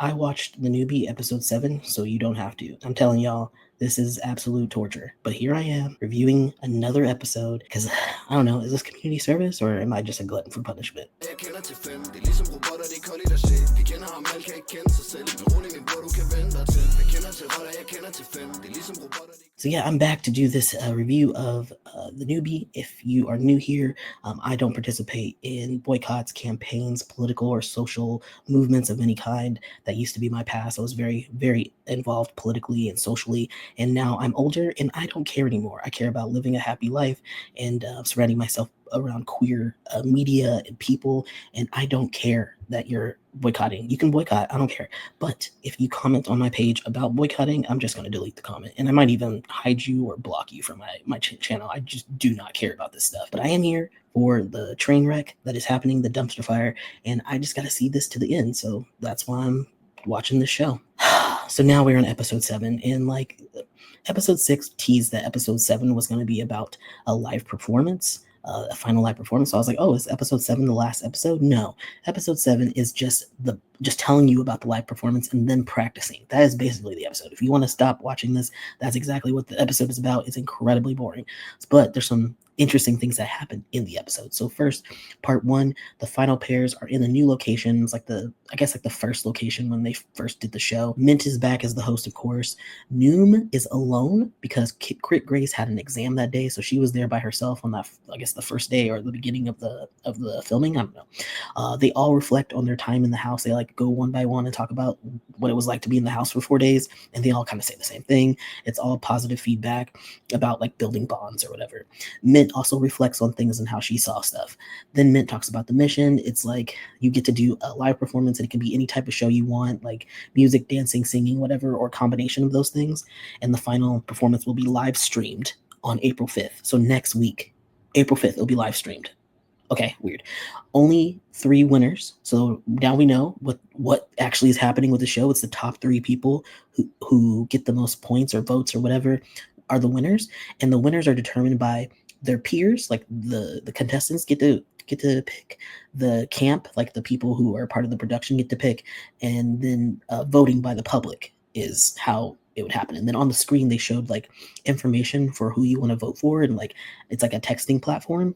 I watched the Newbie episode 7, so you don't have to. I'm telling y'all, this is absolute torture. But here I am reviewing another episode because I don't know, is this community service or am I just a glutton for punishment? So yeah, I'm back to do this review of the Newbie. If you are new here, I don't participate in boycotts, campaigns, political or social movements of any kind. That used to be my past. I was very, very involved politically and socially, and now I'm older and I don't care anymore. I care about living a happy life and surrounding myself around queer media and people, and I don't care that you're boycotting. You can boycott, I don't care. But if you comment on my page about boycotting, I'm just going to delete the comment, and I might even hide you or block you from my channel. I just do not care about this stuff. But I am here for the train wreck that is happening, the dumpster fire, and I just got to see this to the end. So that's why I'm watching this show. So now we're on episode 7, and like episode 6 teased that episode 7 was going to be about a live performance, a final live performance. So I was like, oh, is episode 7 the last episode? No, episode 7 is just telling you about the live performance and then practicing. That is basically the episode. If you want to stop watching this, that's exactly what the episode is about. It's incredibly boring, but there's some interesting things that happen in the episode. So first, part 1, the final pairs are in the new locations, like the first location when they first did the show. Mint is back as the host, of course. Noom is alone because Crit Grace had an exam that day, so she was there by herself on that, I guess, the first day or the beginning of the filming. I don't know. They all reflect on their time in the house. They like go one by one and talk about what it was like to be in the house for 4 days, and they all kind of say the same thing. It's all positive feedback about like building bonds or whatever. Mint also reflects on things and how she saw stuff. Then Mint talks about the mission. It's like you get to do a live performance, and it can be any type of show you want, like music, dancing, singing, whatever, or combination of those things. And the final performance will be live streamed on April 5th. So next week, April 5th, it'll be live streamed. Okay, weird. Only 3 winners. So now we know what actually is happening with the show. It's the top 3 people who get the most points or votes or whatever are the winners, and the winners are determined by their peers. Like the contestants get to pick, the camp, like the people who are part of the production, get to pick, and then voting by the public is how it would happen. And then on the screen they showed like information for who you want to vote for, and like it's like a texting platform.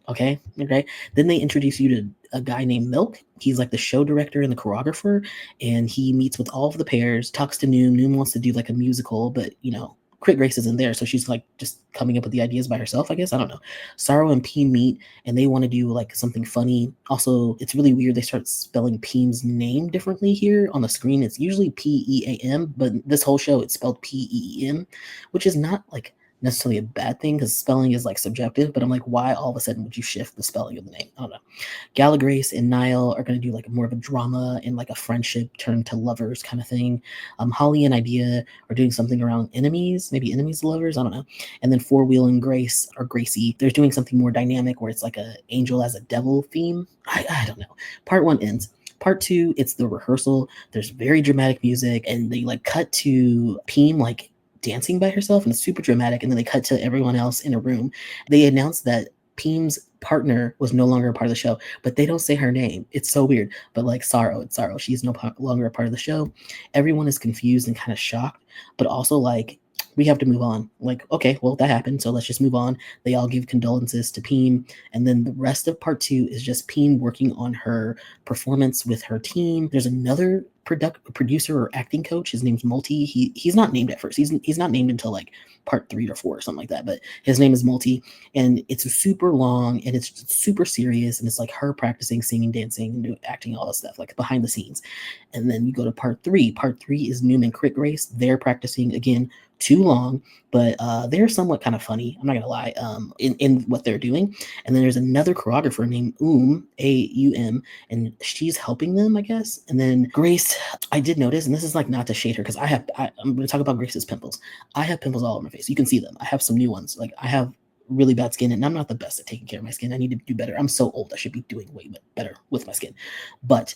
Okay. Then they introduce you to a guy named Milk. He's like the show director and the choreographer, and he meets with all of the pairs, talks to Noom. Noom wants to do like a musical, but Crit Grace isn't there, so she's like just coming up with the ideas by herself, I guess. I don't know. Sorrow and Peem meet, and they want to do like something funny. Also, it's really weird. They start spelling Peem's name differently here on the screen. It's usually Peam, but this whole show it's spelled Peem, which is not like necessarily a bad thing because spelling is like subjective, but I'm like, why all of a sudden would you shift the spelling of the name? I don't know. Gala Grace and Niall are going to do like more of a drama and like a friendship turned to lovers kind of thing. Holly and Idea are doing something around enemies, maybe enemies to lovers, I don't know. And then Four Wheel and Grace or Gracie, they're doing something more dynamic where it's like a angel as a devil theme. I don't know. Part 1 ends. Part 2, it's the rehearsal. There's very dramatic music, and they like cut to Peem like dancing by herself, and it's super dramatic, and then they cut to everyone else in a room. They announced that Peem's partner was no longer a part of the show, but they don't say her name. It's so weird. But like Sorrow, it's Sorrow. She's no longer a part of the show. Everyone is confused and kind of shocked, but also like, we have to move on. Like, okay, well, that happened, so let's just move on. They all give condolences to Peem, and then the rest of part 2 is just Peem working on her performance with her team. There's another producer or acting coach. His name's Multi. He's not named at first. He's not named until like part 3 or 4 or something like that, but his name is Multi, and it's super long and it's super serious, and it's like her practicing singing, dancing, acting, all that stuff, like behind the scenes. And then you go to part 3. Part 3 is Noom and Crit Grace. They're practicing again, too long, but they're somewhat kind of funny, I'm not gonna lie, in what they're doing. And then there's another choreographer named A-U-M, and she's helping them, I guess. And then Grace, I did notice, and this is like not to shade her, because I'm gonna talk about Grace's pimples. I have pimples all over my face. You can see them. I have some new ones. Like, I have really bad skin, and I'm not the best at taking care of my skin. I need to do better. I'm so old. I should be doing way better with my skin. But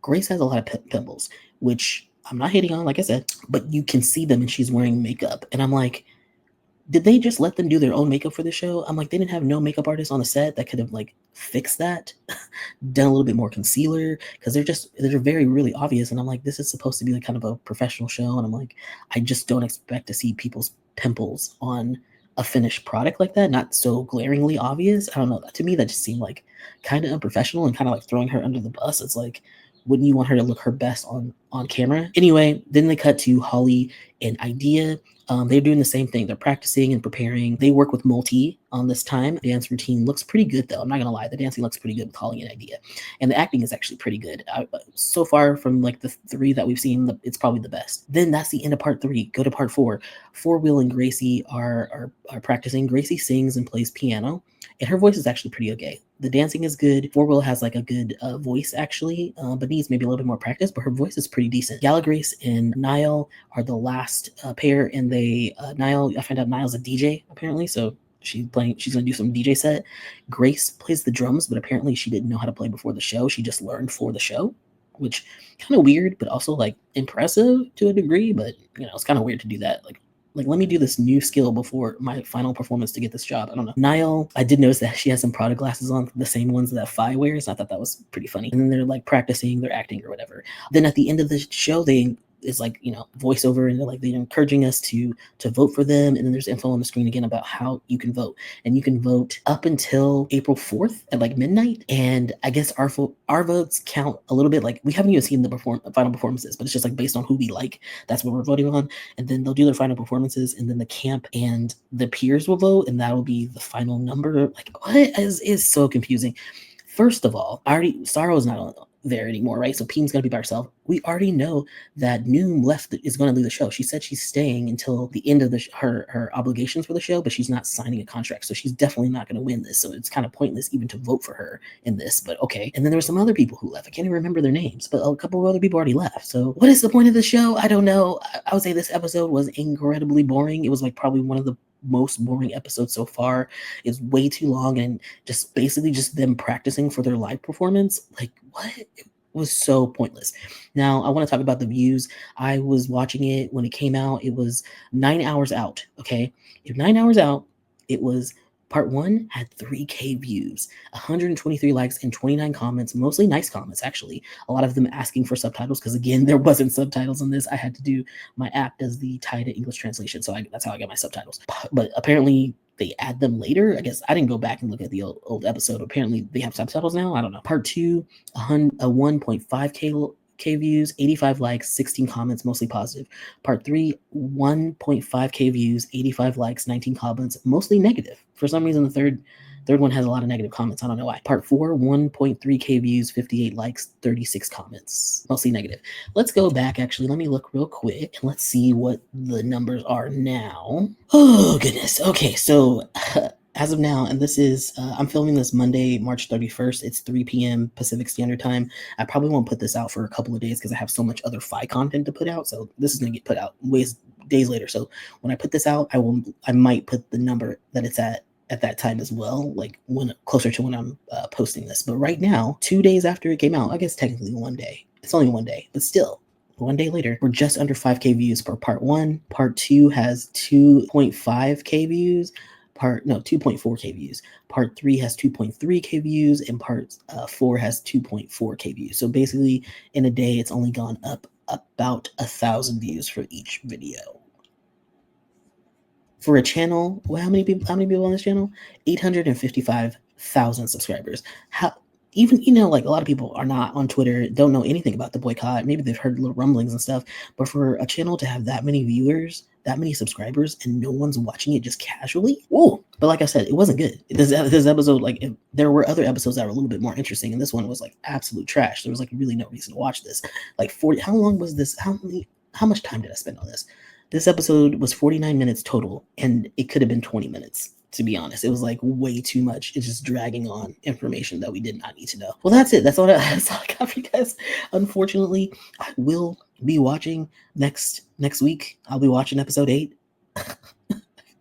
Grace has a lot of pimples, which I'm not hating on, like I said, but you can see them, and she's wearing makeup. And I'm like, did they just let them do their own makeup for the show? I'm like, they didn't have no makeup artist on the set that could have like fixed that, done a little bit more concealer, because they're very really obvious. And I'm like, this is supposed to be like kind of a professional show, and I'm like, I just don't expect to see people's pimples on a finished product like that, not so glaringly obvious. I don't know. To me, that just seemed like kind of unprofessional and kind of like throwing her under the bus. It's like, wouldn't you want her to look her best on camera? Anyway, then they cut to Holly and Idea. They're doing the same thing. They're practicing and preparing. They work with Multi on this time. The dance routine looks pretty good, though. I'm not gonna lie. The dancing looks pretty good with Holly and Idea, and the acting is actually pretty good. So far, from like the three that we've seen, it's probably the best. Then that's the end of part 3. Go to part 4. Four Will and Gracie are practicing. Gracie sings and plays piano, and her voice is actually pretty okay. The dancing is good. Four Will has like a good voice actually, but needs maybe a little bit more practice, but her voice is pretty decent. Gala Grace and Niall are the last pair, and Niall, I found out Niall's a DJ apparently, so she's gonna do some DJ set. Grace plays the drums, but apparently she didn't know how to play before the show. She just learned for the show, which kind of weird, but also like impressive to a degree. But it's kind of weird to do that. Like, let me do this new skill before my final performance to get this job. I don't know. Niall, I did notice that she has some Prada glasses on, the same ones that Faye wears. I thought that was pretty funny. And then they're like practicing, they're acting or whatever. Then at the end of the show, it's like voiceover, and they're encouraging us to vote for them. And then there's info on the screen again about how you can vote, and you can vote up until April 4th at like midnight. And I guess our votes count a little bit. Like, we haven't even seen the final performances, but it's just like based on who we like, that's what we're voting on. And then they'll do their final performances, and then the camp and the peers will vote, and that'll be the final number. Like, what is so confusing. First of all, Sarah is not there anymore, right? So Peen's gonna be by herself. We already know that Noom is going to leave the show. She said she's staying until the end of her obligations for the show, but she's not signing a contract, so she's definitely not going to win this. So it's kind of pointless even to vote for her in this. But okay. And then there were some other people who left. I can't even remember their names, but a couple of other people already left. So what is the point of the show? I don't know. I would say this episode was incredibly boring. It was like probably one of the most boring episodes so far. It's way too long, and just basically just them practicing for their live performance. Like, what? It was so pointless. Now, I want to talk about the views. I was watching it when it came out. It was 9 hours out, okay? 9 hours out, it was part 1 had 3K views, 123 likes, and 29 comments, mostly nice comments, actually. A lot of them asking for subtitles, because, again, there wasn't subtitles on this. I had to do, my app does the Thai to English translation, so that's how I got my subtitles. But apparently, they add them later. I guess I didn't go back and look at the old episode. Apparently, they have subtitles now. I don't know. Part 2, 1.5K views, 85 likes, 16 comments, mostly positive. Part 3, 1.5K views, 85 likes, 19 comments, mostly negative. For some reason, the third one has a lot of negative comments. I don't know why. Part 4, 1.3K views, 58 likes, 36 comments, mostly negative. Let's go back, actually. Let me look real quick, and let's see what the numbers are now. Oh, goodness. Okay, so as of now, and this is, I'm filming this Monday, March 31st. It's 3 p.m. Pacific Standard Time. I probably won't put this out for a couple of days because I have so much other Faye content to put out. So this is going to get put out days later. So when I put this out, I might put the number that it's at that time as well, like closer to when I'm posting this. But right now, 2 days after it came out, I guess technically 1 day. It's only 1 day, but still. 1 day later, we're just under 5K views for part 1. Part 2 has 2.5K views. 2.4K views. Part 3 has 2.3K views, and part 4 has 2.4K views. So basically, in a day, it's only gone up about 1,000 views for each video. For a channel, well, how many people on this channel? 855,000 subscribers. Even, like, a lot of people are not on Twitter, don't know anything about the boycott. Maybe they've heard little rumblings and stuff, but for a channel to have that many viewers, that many subscribers, and no one's watching it just casually, whoa. But like I said, it wasn't good. This episode, there were other episodes that were a little bit more interesting, and this one was like absolute trash. There was like really no reason to watch this. Like, how long was this? How much time did I spend on this? This episode was 49 minutes total, and it could have been 20 minutes. To be honest, it was like way too much. It's just dragging on information that we did not need to know. Well, that's it. That's all I got for you guys. Unfortunately, I will be watching next week. I'll be watching episode 8.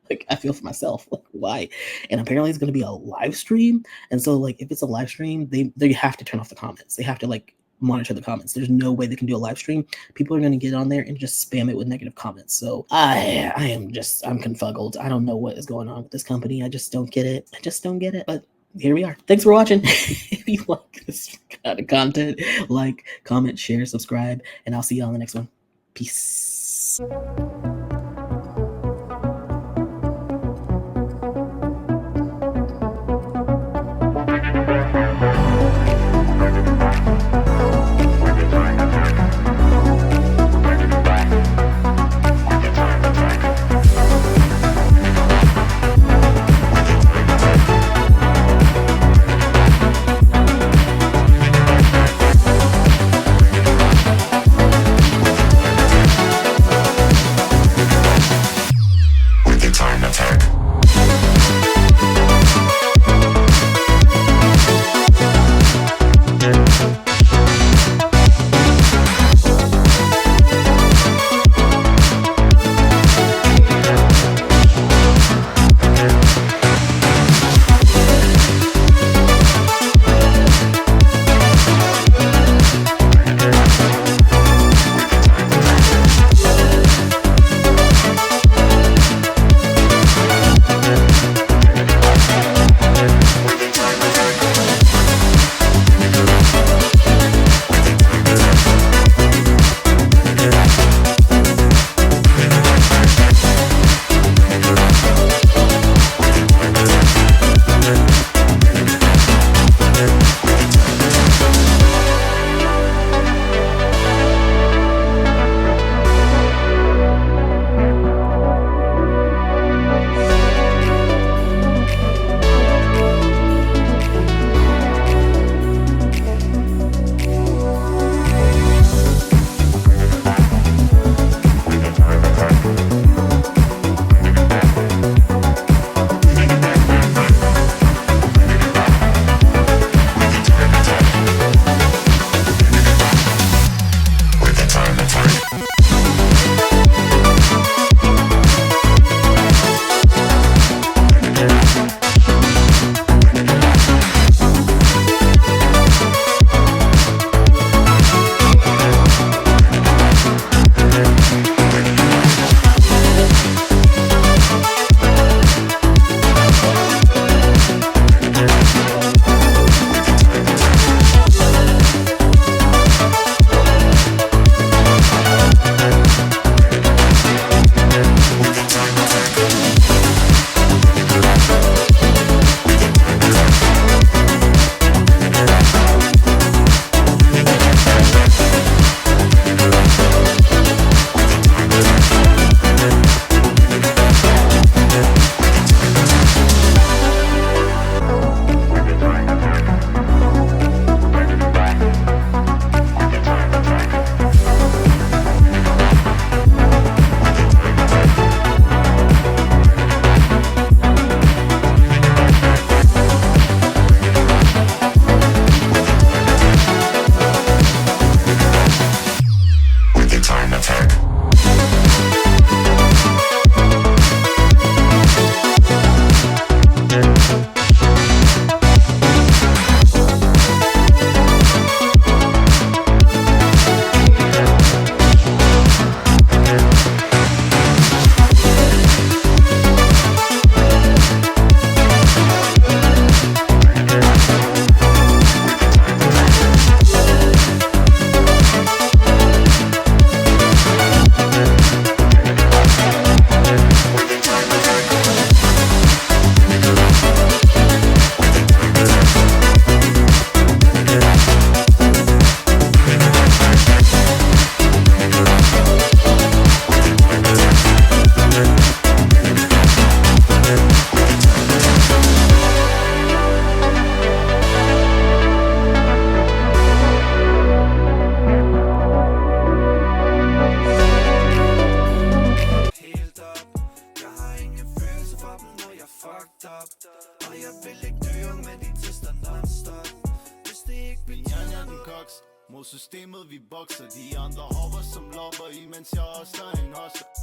Like, I feel for myself. Like, why? And apparently it's going to be a live stream. And so, like, if it's a live stream, they have to turn off the comments. They have to, like, monitor the comments. There's no way they can do a live stream. People are going to get on there and just spam it with negative comments. So I'm confuggled. I don't know what is going on with this company. I just don't get it. But here we are. Thanks for watching. If you like this kind of content, like, comment, share, subscribe, and I'll see you on the next one. Peace. Mod systemet vi bokser, de andre hopper som lopper, imens jeg også er en hosser.